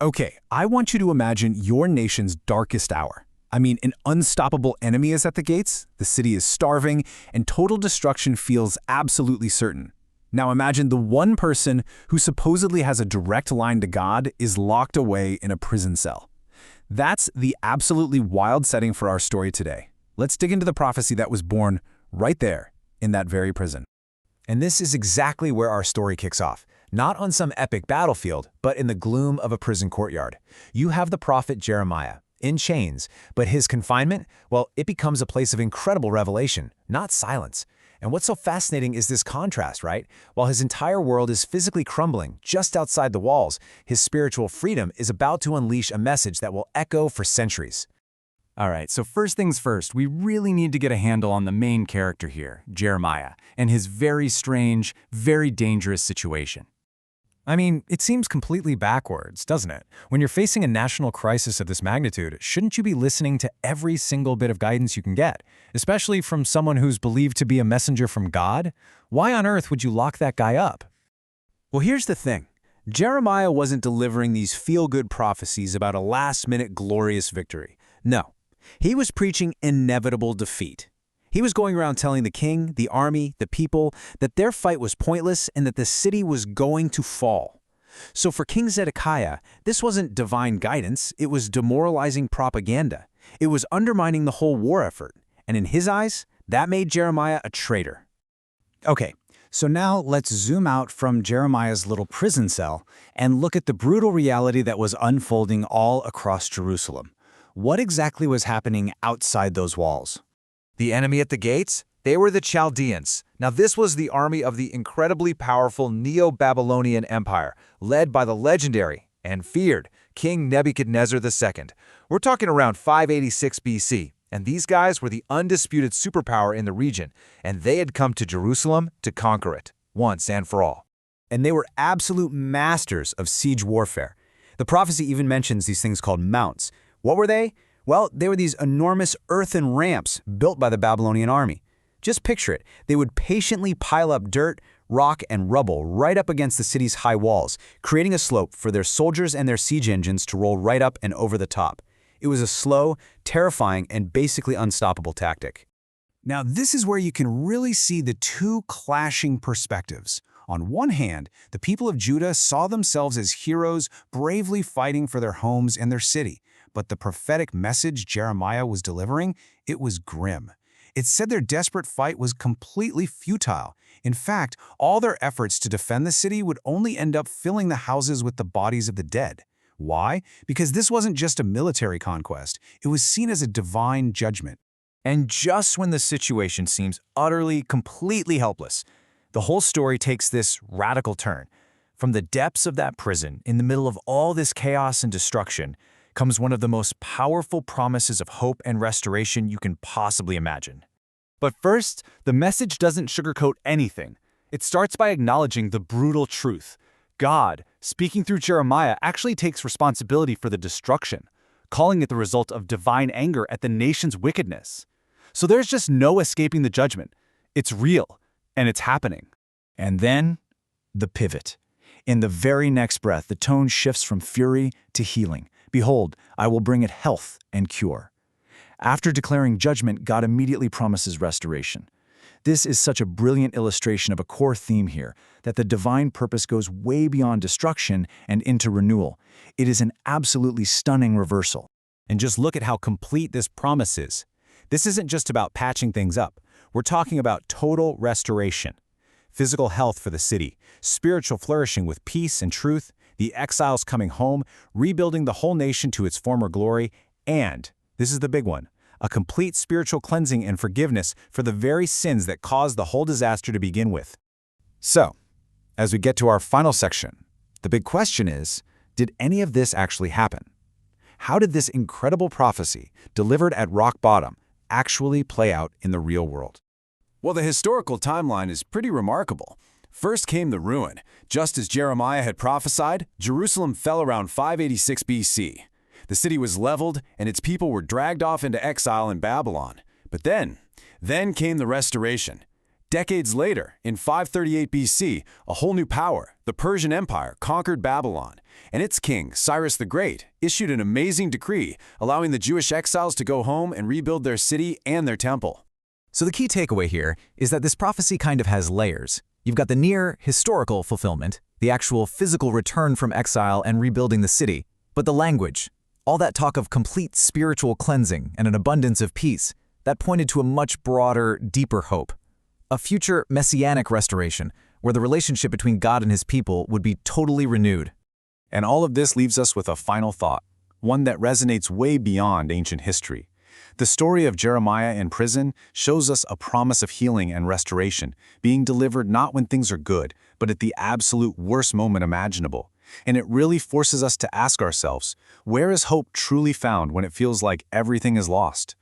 Okay, I want you to imagine your nation's darkest hour. I mean, an unstoppable enemy is at the gates, the city is starving, and total destruction feels absolutely certain. Now imagine the one person who supposedly has a direct line to God is locked away in a prison cell. That's the absolutely wild setting for our story today. Let's dig into the prophecy that was born right there, in that very prison. And this is exactly where our story kicks off. Not on some epic battlefield, but in the gloom of a prison courtyard. You have the prophet Jeremiah, in chains, but his confinement, well, it becomes a place of incredible revelation, not silence. And what's so fascinating is this contrast, right? While his entire world is physically crumbling just outside the walls, his spiritual freedom is about to unleash a message that will echo for centuries. All right, so first things first, we really need to get a handle on the main character here, Jeremiah, and his very strange, very dangerous situation. I mean, it seems completely backwards, doesn't it? When you're facing a national crisis of this magnitude, shouldn't you be listening to every single bit of guidance you can get, especially from someone who's believed to be a messenger from God? Why on earth would you lock that guy up? Well, here's the thing. Jeremiah wasn't delivering these feel-good prophecies about a last-minute glorious victory. No, he was preaching inevitable defeat. He was going around telling the king, the army, the people that their fight was pointless and that the city was going to fall. So for King Zedekiah, this wasn't divine guidance, it was demoralizing propaganda. It was undermining the whole war effort. And in his eyes, that made Jeremiah a traitor. Okay, so now let's zoom out from Jeremiah's little prison cell and look at the brutal reality that was unfolding all across Jerusalem. What exactly was happening outside those walls? The enemy at the gates? They were the Chaldeans. Now this was the army of the incredibly powerful Neo-Babylonian Empire, led by the legendary and feared King Nebuchadnezzar II. We're talking around 586 BC, and these guys were the undisputed superpower in the region, and they had come to Jerusalem to conquer it, once and for all. And they were absolute masters of siege warfare. The prophecy even mentions these things called mounts. What were they? Well, they were these enormous earthen ramps built by the Babylonian army. Just picture it. They would patiently pile up dirt, rock, and rubble right up against the city's high walls, creating a slope for their soldiers and their siege engines to roll right up and over the top. It was a slow, terrifying, and basically unstoppable tactic. Now, this is where you can really see the two clashing perspectives. On one hand, the people of Judah saw themselves as heroes bravely fighting for their homes and their city. But the prophetic message Jeremiah was delivering, it was grim. It said their desperate fight was completely futile. In fact, all their efforts to defend the city would only end up filling the houses with the bodies of the dead. Why? Because this wasn't just a military conquest. It was seen as a divine judgment. And just when the situation seems utterly, completely helpless, the whole story takes this radical turn. From the depths of that prison, in the middle of all this chaos and destruction, comes one of the most powerful promises of hope and restoration you can possibly imagine. But first, the message doesn't sugarcoat anything. It starts by acknowledging the brutal truth. God, speaking through Jeremiah, actually takes responsibility for the destruction, calling it the result of divine anger at the nation's wickedness. So there's just no escaping the judgment. It's real, and it's happening. And then, the pivot. In the very next breath, the tone shifts from fury to healing. Behold, I will bring it health and cure. After declaring judgment, God immediately promises restoration. This is such a brilliant illustration of a core theme here, that the divine purpose goes way beyond destruction and into renewal. It is an absolutely stunning reversal. And just look at how complete this promise is. This isn't just about patching things up. We're talking about total restoration. Physical health for the city, spiritual flourishing with peace and truth, the exiles coming home, rebuilding the whole nation to its former glory, and, this is the big one, a complete spiritual cleansing and forgiveness for the very sins that caused the whole disaster to begin with. So, as we get to our final section, the big question is, did any of this actually happen? How did this incredible prophecy, delivered at rock bottom, actually play out in the real world? Well, the historical timeline is pretty remarkable. First came the ruin. Just as Jeremiah had prophesied, Jerusalem fell around 586 BC. The city was leveled, and its people were dragged off into exile in Babylon. But then came the restoration. Decades later, in 538 BC, a whole new power, the Persian Empire, conquered Babylon. And its king, Cyrus the Great, issued an amazing decree allowing the Jewish exiles to go home and rebuild their city and their temple. So the key takeaway here is that this prophecy kind of has layers. You've got the near historical fulfillment, the actual physical return from exile and rebuilding the city, but the language, all that talk of complete spiritual cleansing and an abundance of peace, that pointed to a much broader, deeper hope. A future messianic restoration where the relationship between God and his people would be totally renewed. And all of this leaves us with a final thought, one that resonates way beyond ancient history. The story of Jeremiah in prison shows us a promise of healing and restoration, being delivered not when things are good, but at the absolute worst moment imaginable. And it really forces us to ask ourselves, where is hope truly found when it feels like everything is lost?